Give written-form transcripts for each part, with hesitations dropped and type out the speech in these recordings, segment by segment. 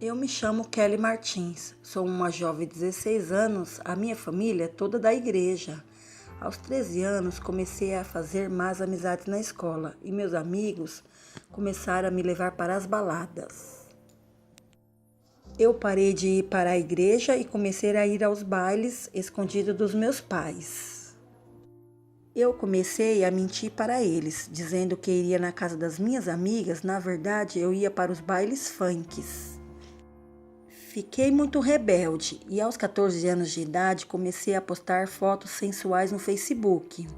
Eu me chamo Kelly Martins, sou uma jovem de 16 anos, a minha família é toda da igreja. Aos 13 anos comecei a fazer mais amizades na escola e meus amigos começaram a me levar para as baladas. Eu parei de ir para a igreja e comecei a ir aos bailes escondido dos meus pais. Eu comecei a mentir para eles, dizendo que iria na casa das minhas amigas, na verdade eu ia para os bailes funks. Fiquei muito rebelde e aos 14 anos de idade comecei a postar fotos sensuais no Facebook.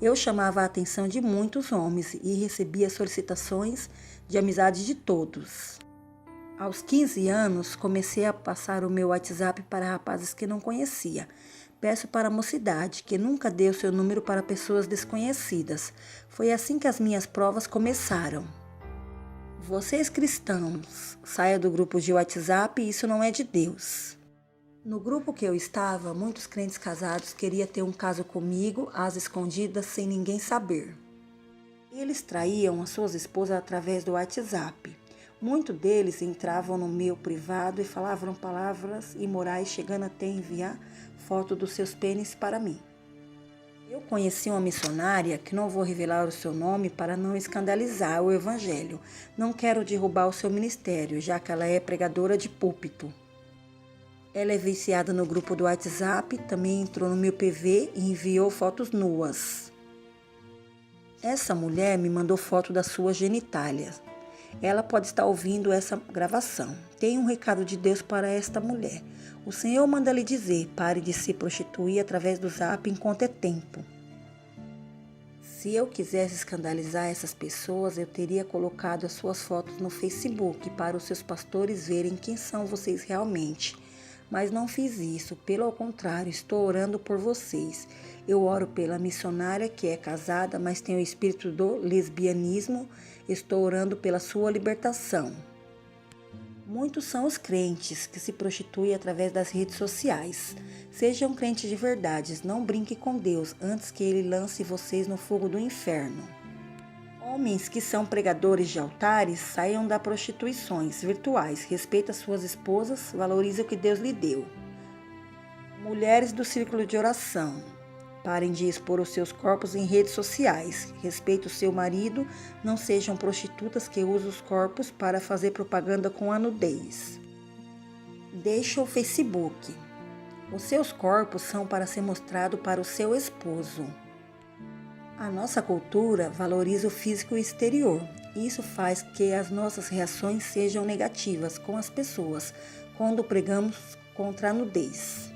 Eu chamava a atenção de muitos homens e recebia solicitações de amizade de todos. Aos 15 anos comecei a passar o meu WhatsApp para rapazes que não conhecia. Peço para a mocidade que nunca dê o seu número para pessoas desconhecidas. Foi assim que as minhas provas começaram. Vocês cristãos, saia do grupo de WhatsApp, isso não é de Deus. No grupo que eu estava, muitos crentes casados queriam ter um caso comigo, às escondidas, sem ninguém saber. Eles traíam as suas esposas através do WhatsApp. Muitos deles entravam no meu privado e falavam palavras imorais, chegando até enviar foto dos seus pênis para mim. Eu conheci uma missionária, que não vou revelar o seu nome para não escandalizar o evangelho. Não quero derrubar o seu ministério, já que ela é pregadora de púlpito. Ela é viciada no grupo do WhatsApp, também entrou no meu PV e enviou fotos nuas. Essa mulher me mandou foto das suas genitálias. Ela pode estar ouvindo essa gravação. Tem um recado de Deus para esta mulher. O Senhor manda lhe dizer, pare de se prostituir através do Zap enquanto é tempo. Se eu quisesse escandalizar essas pessoas, eu teria colocado as suas fotos no Facebook para os seus pastores verem quem são vocês realmente. Mas não fiz isso, pelo contrário, estou orando por vocês. Eu oro pela missionária que é casada, mas tem o espírito do lesbianismo. Estou orando pela sua libertação. Muitos são os crentes que se prostituem através das redes sociais. Sejam crentes de verdade, não brinque com Deus antes que Ele lance vocês no fogo do inferno. Homens que são pregadores de altares, saiam das prostituições virtuais, respeita suas esposas, valorize o que Deus lhe deu. Mulheres do círculo de oração, parem de expor os seus corpos em redes sociais, respeite o seu marido, não sejam prostitutas que usam os corpos para fazer propaganda com a nudez. Deixe o Facebook. Os seus corpos são para ser mostrado para o seu esposo. A nossa cultura valoriza o físico exterior. Isso faz que as nossas reações sejam negativas com as pessoas quando pregamos contra a nudez.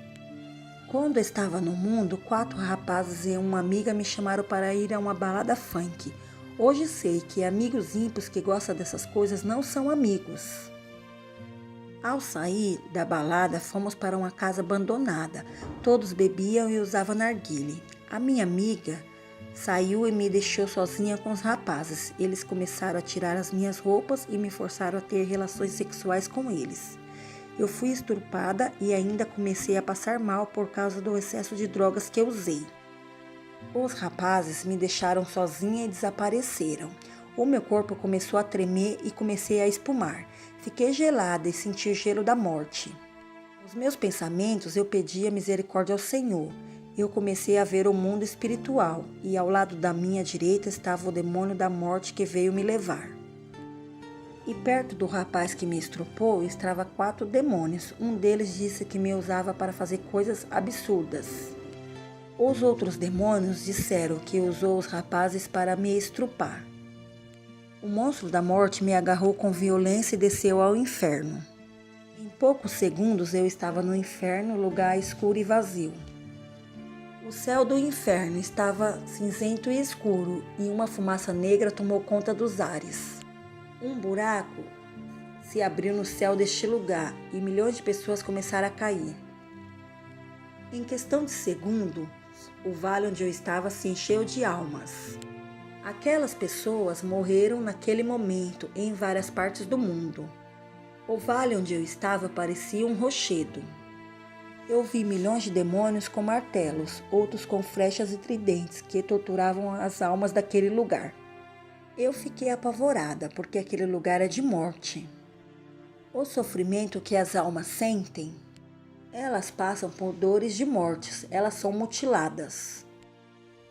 Quando eu estava no mundo, 4 rapazes e uma amiga me chamaram para ir a uma balada funk. Hoje sei que amigos ímpios que gostam dessas coisas não são amigos. Ao sair da balada, fomos para uma casa abandonada. Todos bebiam e usavam narguilé. A minha amiga saiu e me deixou sozinha com os rapazes. Eles começaram a tirar as minhas roupas e me forçaram a ter relações sexuais com eles. Eu fui estrupada e ainda comecei a passar mal por causa do excesso de drogas que eu usei. Os rapazes me deixaram sozinha e desapareceram. O meu corpo começou a tremer e comecei a espumar. Fiquei gelada e senti o gelo da morte. Nos meus pensamentos eu pedia misericórdia ao Senhor. Eu comecei a ver o mundo espiritual e ao lado da minha direita estava o demônio da morte que veio me levar. E perto do rapaz que me estrupou estavam 4 demônios. Um deles disse que me usava para fazer coisas absurdas. Os outros demônios disseram que usou os rapazes para me estrupar. O monstro da morte me agarrou com violência e desceu ao inferno. Em poucos segundos eu estava no inferno, lugar escuro e vazio. O céu do inferno estava cinzento e escuro e uma fumaça negra tomou conta dos ares. Um buraco se abriu no céu deste lugar e milhões de pessoas começaram a cair. Em questão de segundos, o vale onde eu estava se encheu de almas. Aquelas pessoas morreram naquele momento em várias partes do mundo. O vale onde eu estava parecia um rochedo. Eu vi milhões de demônios com martelos, outros com flechas e tridentes que torturavam as almas daquele lugar. Eu fiquei apavorada porque aquele lugar é de morte. O sofrimento que as almas sentem, elas passam por dores de mortes, elas são mutiladas.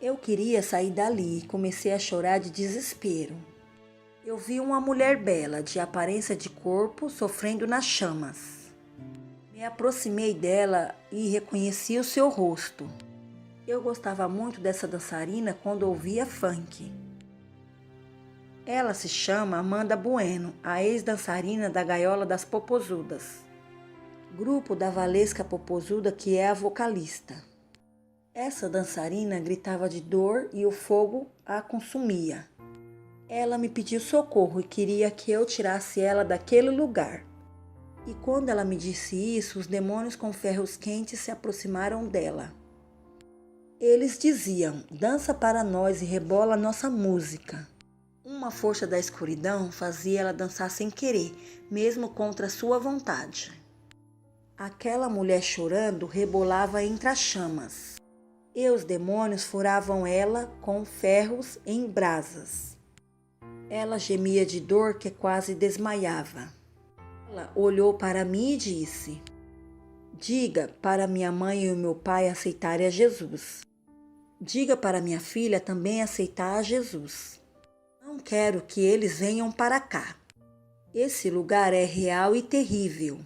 Eu queria sair dali e comecei a chorar de desespero. Eu vi uma mulher bela, de aparência de corpo, sofrendo nas chamas. Me aproximei dela e reconheci o seu rosto. Eu gostava muito dessa dançarina quando ouvia funk. Ela se chama Amanda Bueno, a ex-dançarina da Gaiola das Popozudas, grupo da Valesca Popozuda, que é a vocalista. Essa dançarina gritava de dor e o fogo a consumia. Ela me pediu socorro e queria que eu tirasse ela daquele lugar. E quando ela me disse isso, os demônios com ferros quentes se aproximaram dela. Eles diziam: dança para nós e rebola nossa música. Uma força da escuridão fazia ela dançar sem querer, mesmo contra sua vontade. Aquela mulher chorando rebolava entre as chamas, e os demônios furavam ela com ferros em brasas. Ela gemia de dor que quase desmaiava. Ela olhou para mim e disse: diga para minha mãe e o meu pai aceitarem a Jesus. Diga para minha filha também aceitar a Jesus. Não quero que eles venham para cá. Esse lugar é real e terrível.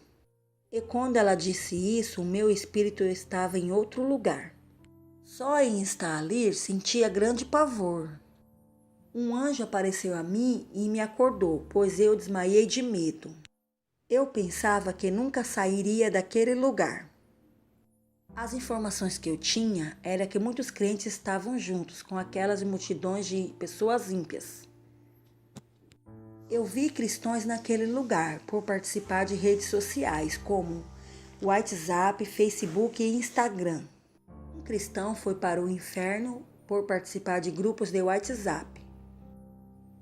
E quando ela disse isso, o meu espírito estava em outro lugar. Só em estar ali sentia grande pavor. Um anjo apareceu a mim e me acordou, pois eu desmaiei de medo. Eu pensava que nunca sairia daquele lugar. As informações que eu tinha era que muitos crentes estavam juntos com aquelas multidões de pessoas ímpias. Eu vi cristãos naquele lugar por participar de redes sociais como WhatsApp, Facebook e Instagram. Um cristão foi para o inferno por participar de grupos de WhatsApp.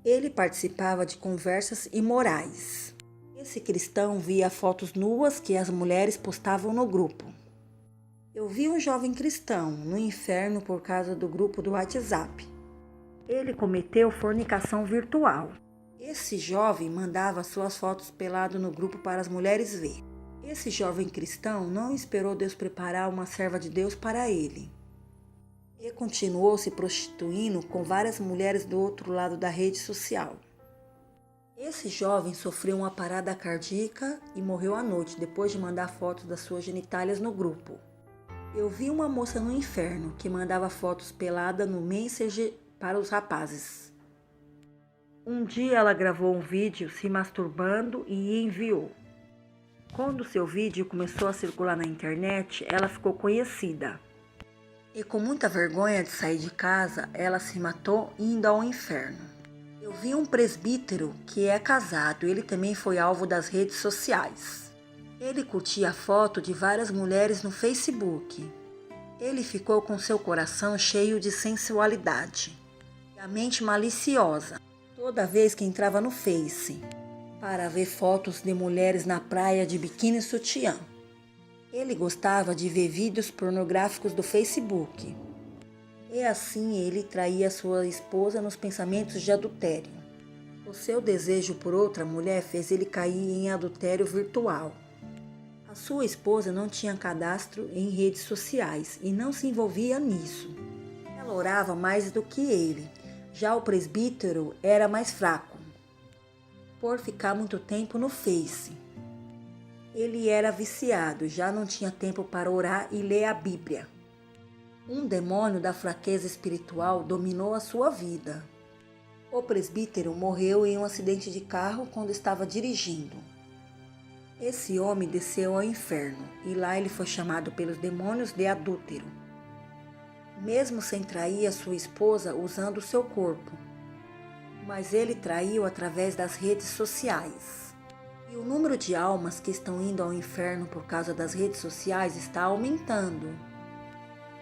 Ele participava de conversas imorais. Esse cristão via fotos nuas que as mulheres postavam no grupo. Eu vi um jovem cristão no inferno por causa do grupo do WhatsApp. Ele cometeu fornicação virtual. Esse jovem mandava suas fotos pelado no grupo para as mulheres ver. Esse jovem cristão não esperou Deus preparar uma serva de Deus para ele. E continuou se prostituindo com várias mulheres do outro lado da rede social. Esse jovem sofreu uma parada cardíaca e morreu à noite depois de mandar fotos das suas genitálias no grupo. Eu vi uma moça no inferno que mandava fotos pelada no Messenger para os rapazes. Um dia ela gravou um vídeo se masturbando e enviou. Quando seu vídeo começou a circular na internet, ela ficou conhecida. E com muita vergonha de sair de casa, ela se matou indo ao inferno. Eu vi um presbítero que é casado, ele também foi alvo das redes sociais. Ele curtia a foto de várias mulheres no Facebook. Ele ficou com seu coração cheio de sensualidade e a mente maliciosa. Toda vez que entrava no Face para ver fotos de mulheres na praia de biquíni e sutiã. Ele gostava de ver vídeos pornográficos do Facebook. E assim ele traía sua esposa nos pensamentos de adultério. O seu desejo por outra mulher fez ele cair em adultério virtual. A sua esposa não tinha cadastro em redes sociais e não se envolvia nisso. Ela orava mais do que ele. Já o presbítero era mais fraco, por ficar muito tempo no Face. Ele era viciado, já não tinha tempo para orar e ler a Bíblia. Um demônio da fraqueza espiritual dominou a sua vida. O presbítero morreu em um acidente de carro quando estava dirigindo. Esse homem desceu ao inferno e lá ele foi chamado pelos demônios de adúltero, mesmo sem trair a sua esposa usando o seu corpo. Mas ele traiu através das redes sociais. E o número de almas que estão indo ao inferno por causa das redes sociais está aumentando.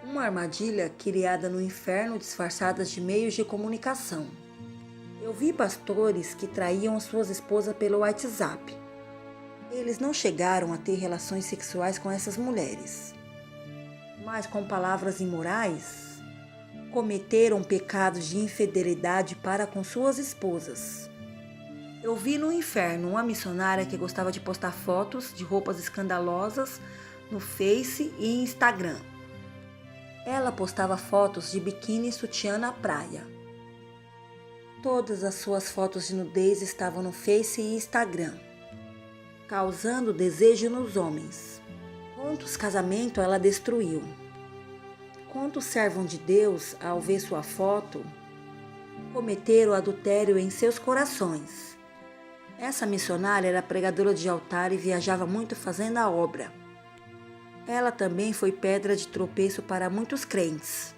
Uma armadilha criada no inferno disfarçadas de meios de comunicação. Eu vi pastores que traíam suas esposas pelo WhatsApp. Eles não chegaram a ter relações sexuais com essas mulheres, mas com palavras imorais, cometeram pecados de infidelidade para com suas esposas. Eu vi no inferno uma missionária que gostava de postar fotos de roupas escandalosas no Face e Instagram. Ela postava fotos de biquíni e sutiã na praia. Todas as suas fotos de nudez estavam no Face e Instagram, causando desejo nos homens. Quantos casamentos ela destruiu? Quantos servos de Deus, ao ver sua foto, cometeram adultério em seus corações? Essa missionária era pregadora de altar e viajava muito fazendo a obra. Ela também foi pedra de tropeço para muitos crentes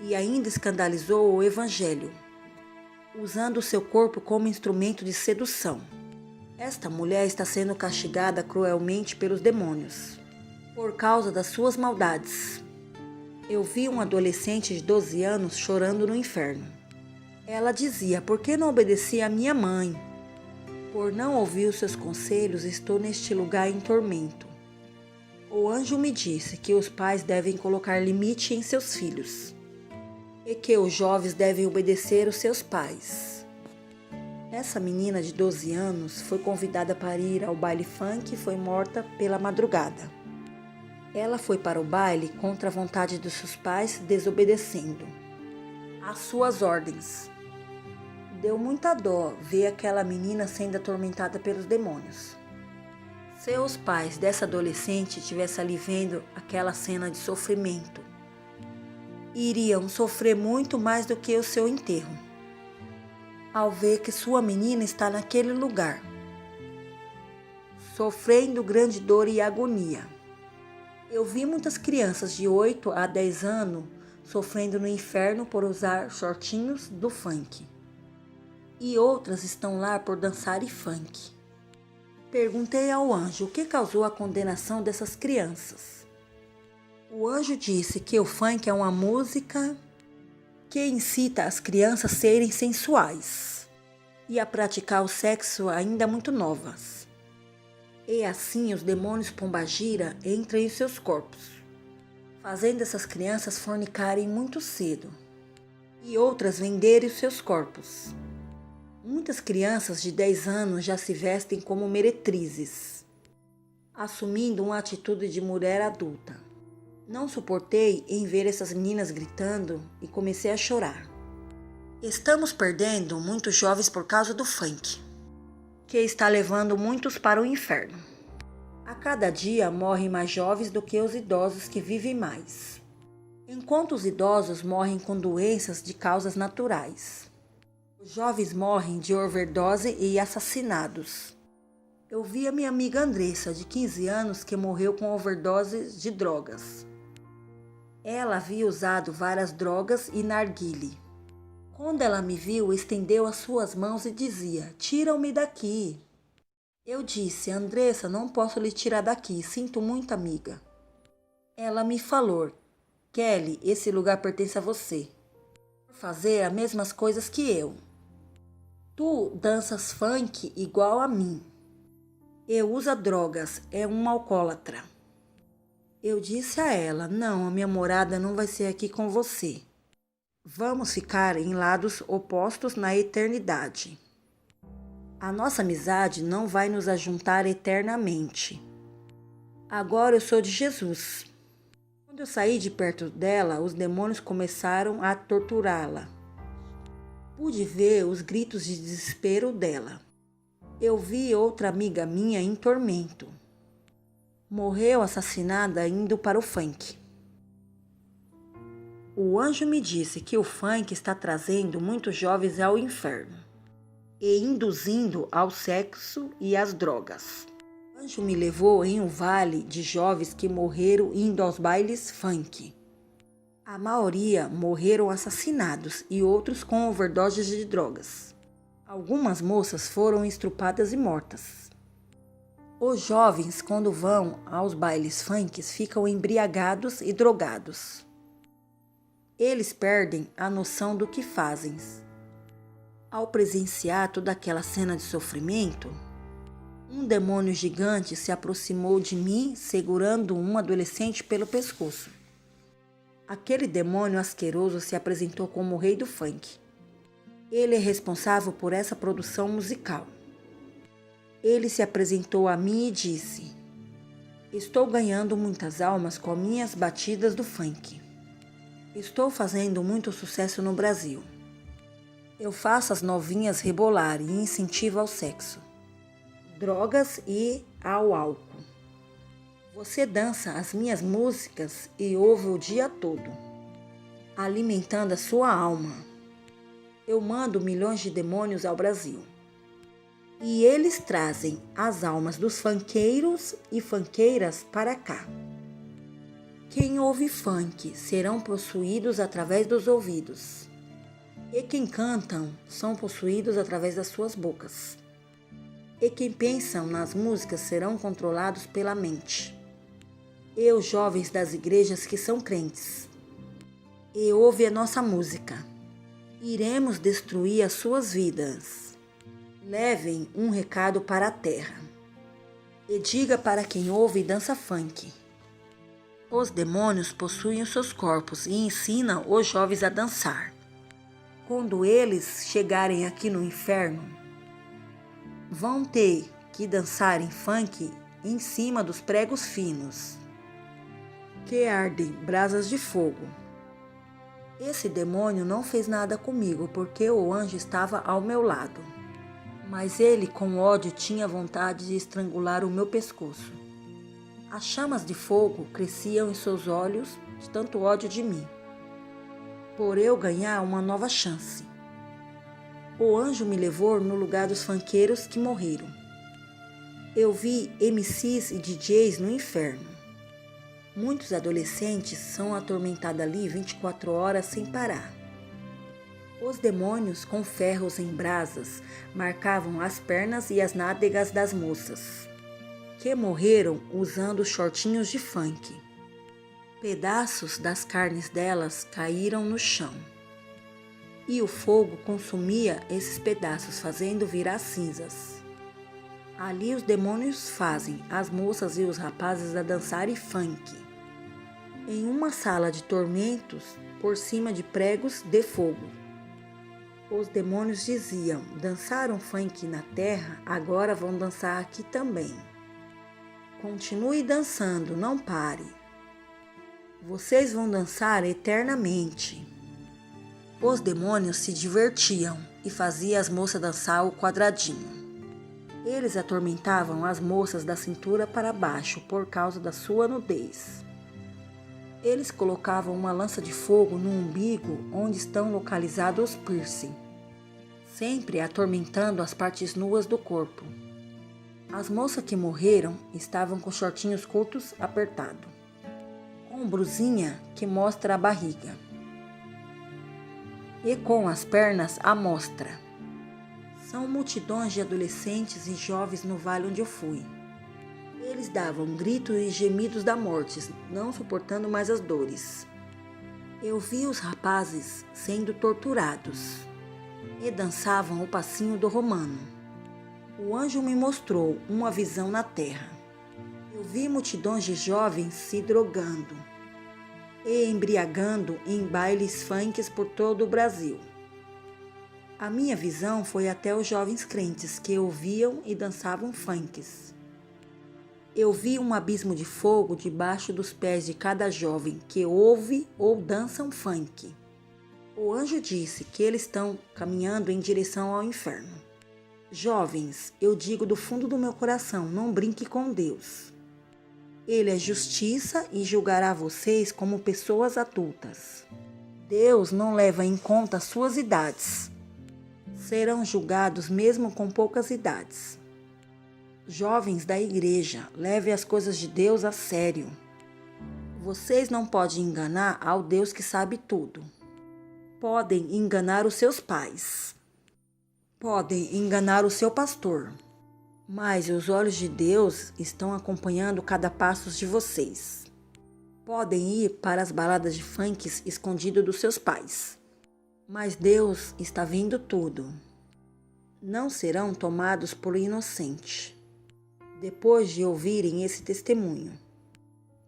e ainda escandalizou o evangelho, usando o seu corpo como instrumento de sedução. Esta mulher está sendo castigada cruelmente pelos demônios, por causa das suas maldades. Eu vi um adolescente de 12 anos chorando no inferno. Ela dizia: por que não obedeci à minha mãe? Por não ouvir os seus conselhos, estou neste lugar em tormento. O anjo me disse que os pais devem colocar limite em seus filhos e que os jovens devem obedecer os seus pais. Essa menina de 12 anos foi convidada para ir ao baile funk e foi morta pela madrugada. Ela foi para o baile contra a vontade dos seus pais, desobedecendo às suas ordens. Deu muita dó ver aquela menina sendo atormentada pelos demônios. Se os pais dessa adolescente estivessem ali vendo aquela cena de sofrimento, iriam sofrer muito mais do que o seu enterro, ao ver que sua menina está naquele lugar, sofrendo grande dor e agonia. Eu vi muitas crianças de 8 a 10 anos sofrendo no inferno por usar shortinhos do funk. E outras estão lá por dançar funk. Perguntei ao anjo o que causou a condenação dessas crianças. O anjo disse que o funk é uma música que incita as crianças a serem sensuais e a praticar o sexo ainda muito novas. E assim os demônios pombagira entram em seus corpos, fazendo essas crianças fornicarem muito cedo e outras venderem os seus corpos. Muitas crianças de 10 anos já se vestem como meretrizes, assumindo uma atitude de mulher adulta. Não suportei em ver essas meninas gritando e comecei a chorar. Estamos perdendo muitos jovens por causa do funk, que está levando muitos para o inferno. A cada dia morrem mais jovens do que os idosos que vivem mais, enquanto os idosos morrem com doenças de causas naturais. Os jovens morrem de overdose e assassinados. Eu vi a minha amiga Andressa, de 15 anos, que morreu com overdose de drogas. Ela havia usado várias drogas e narguile. Quando ela me viu, estendeu as suas mãos e dizia: "Tira-me daqui." Eu disse: "Andressa, não posso lhe tirar daqui, sinto muito, amiga." Ela me falou: "Kelly, esse lugar pertence a você. Por fazer as mesmas coisas que eu. Tu danças funk igual a mim. Eu uso drogas, é uma alcoólatra." Eu disse a ela: "Não, a minha morada não vai ser aqui com você. Vamos ficar em lados opostos na eternidade. A nossa amizade não vai nos ajuntar eternamente. Agora eu sou de Jesus." Quando eu saí de perto dela, os demônios começaram a torturá-la. Pude ver os gritos de desespero dela. Eu vi outra amiga minha em tormento. Morreu assassinada indo para o funk. O anjo me disse que o funk está trazendo muitos jovens ao inferno e induzindo ao sexo e às drogas. O anjo me levou em um vale de jovens que morreram indo aos bailes funk. A maioria morreram assassinados e outros com overdoses de drogas. Algumas moças foram estrupadas e mortas. Os jovens, quando vão aos bailes funk, ficam embriagados e drogados. Eles perdem a noção do que fazem. Ao presenciar toda aquela cena de sofrimento, um demônio gigante se aproximou de mim, segurando um adolescente pelo pescoço. Aquele demônio asqueroso se apresentou como o rei do funk. Ele é responsável por essa produção musical. Ele se apresentou a mim e disse: estou ganhando muitas almas com minhas batidas do funk. Estou fazendo muito sucesso no Brasil. Eu faço as novinhas rebolar e incentivo ao sexo, drogas e ao álcool. Você dança as minhas músicas e ouve o dia todo, alimentando a sua alma. Eu mando milhões de demônios ao Brasil. E eles trazem as almas dos funkeiros e funkeiras para cá. Quem ouve funk serão possuídos através dos ouvidos. E quem cantam são possuídos através das suas bocas. E quem pensam nas músicas serão controlados pela mente. E os jovens das igrejas que são crentes. E ouve a nossa música. Iremos destruir as suas vidas. Levem um recado para a terra. E diga para quem ouve e dança funk. Os demônios possuem os seus corpos e ensinam os jovens a dançar. Quando eles chegarem aqui no inferno, vão ter que dançar em funk em cima dos pregos finos, que ardem brasas de fogo. Esse demônio não fez nada comigo porque o anjo estava ao meu lado. Mas ele, com ódio, tinha vontade de estrangular o meu pescoço. As chamas de fogo cresciam em seus olhos de tanto ódio de mim, por eu ganhar uma nova chance. O anjo me levou no lugar dos funkeiros que morreram. Eu vi MCs e DJs no inferno. Muitos adolescentes são atormentados ali 24 horas sem parar. Os demônios com ferros em brasas marcavam as pernas e as nádegas das moças, que morreram usando os shortinhos de funk. Pedaços das carnes delas caíram no chão. E o fogo consumia esses pedaços, fazendo virar cinzas. Ali os demônios fazem as moças e os rapazes a dançarem funk. Em uma sala de tormentos, por cima de pregos de fogo. Os demônios diziam: dançaram funk na terra, agora vão dançar aqui também. Continue dançando, não pare. Vocês vão dançar eternamente. Os demônios se divertiam e faziam as moças dançar o quadradinho. Eles atormentavam as moças da cintura para baixo por causa da sua nudez. Eles colocavam uma lança de fogo no umbigo onde estão localizados os piercing, sempre atormentando as partes nuas do corpo. As moças que morreram estavam com shortinhos curtos apertados, com brusinha que mostra a barriga, e com as pernas à mostra. São multidões de adolescentes e jovens no vale onde eu fui. Eles davam gritos e gemidos da morte, não suportando mais as dores. Eu vi os rapazes sendo torturados e dançavam o passinho do romano. O anjo me mostrou uma visão na terra. Eu vi multidões de jovens se drogando e embriagando em bailes funks por todo o Brasil. A minha visão foi até os jovens crentes que ouviam e dançavam funks. Eu vi um abismo de fogo debaixo dos pés de cada jovem que ouve ou dança um funk. O anjo disse que eles estão caminhando em direção ao inferno. Jovens, eu digo do fundo do meu coração, não brinque com Deus. Ele é justiça e julgará vocês como pessoas adultas. Deus não leva em conta suas idades. Serão julgados mesmo com poucas idades. Jovens da igreja, levem as coisas de Deus a sério. Vocês não podem enganar ao Deus que sabe tudo. Podem enganar os seus pais. Podem enganar o seu pastor. Mas os olhos de Deus estão acompanhando cada passo de vocês. Podem ir para as baladas de funk escondido dos seus pais. Mas Deus está vendo tudo. Não serão tomados por inocente. Depois de ouvirem esse testemunho,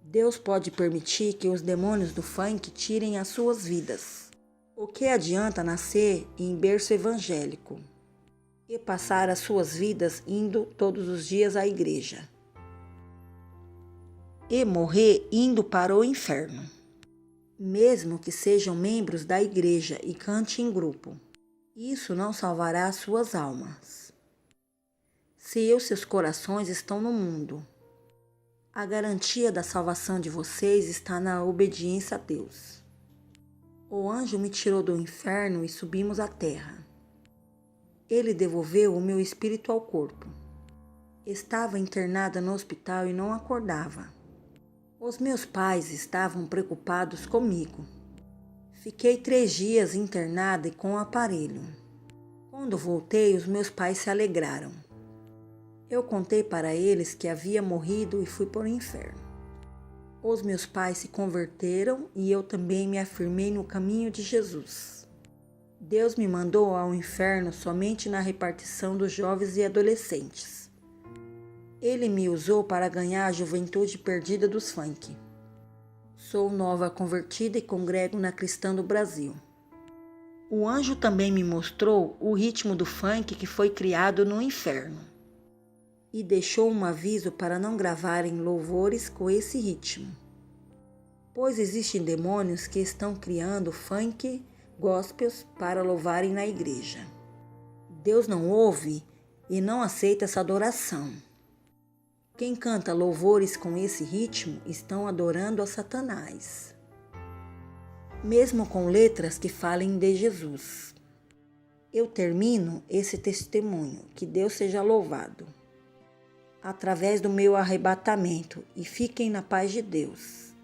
Deus pode permitir que os demônios do funk tirem as suas vidas. O que adianta nascer em berço evangélico e passar as suas vidas indo todos os dias à igreja e morrer indo para o inferno? Mesmo que sejam membros da igreja e cante em grupo, isso não salvará suas almas. Se os seus corações estão no mundo, a garantia da salvação de vocês está na obediência a Deus. O anjo me tirou do inferno e subimos à terra. Ele devolveu o meu espírito ao corpo. Estava internada no hospital e não acordava. Os meus pais estavam preocupados comigo. Fiquei 3 dias internada e com o aparelho. Quando voltei, os meus pais se alegraram. Eu contei para eles que havia morrido e fui para o inferno. Os meus pais se converteram e eu também me afirmei no caminho de Jesus. Deus me mandou ao inferno somente na repartição dos jovens e adolescentes. Ele me usou para ganhar a juventude perdida dos funk. Sou nova convertida e congrego na Cristã do Brasil. O anjo também me mostrou o ritmo do funk que foi criado no inferno e deixou um aviso para não gravarem louvores com esse ritmo, pois existem demônios que estão criando funk gospels para louvarem na igreja. Deus não ouve e não aceita essa adoração. Quem canta louvores com esse ritmo estão adorando a Satanás, mesmo com letras que falem de Jesus. Eu termino esse testemunho, que Deus seja louvado, através do meu arrebatamento, e fiquem na paz de Deus.